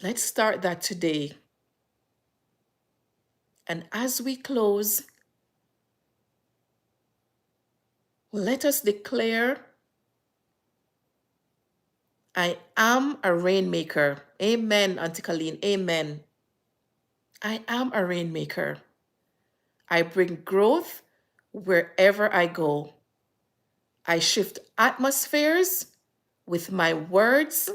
Let's start that today. And as we close, let us declare, I am a rainmaker. Amen, Auntie Colleen. Amen. I am a rainmaker. I bring growth wherever I go. I shift atmospheres with my words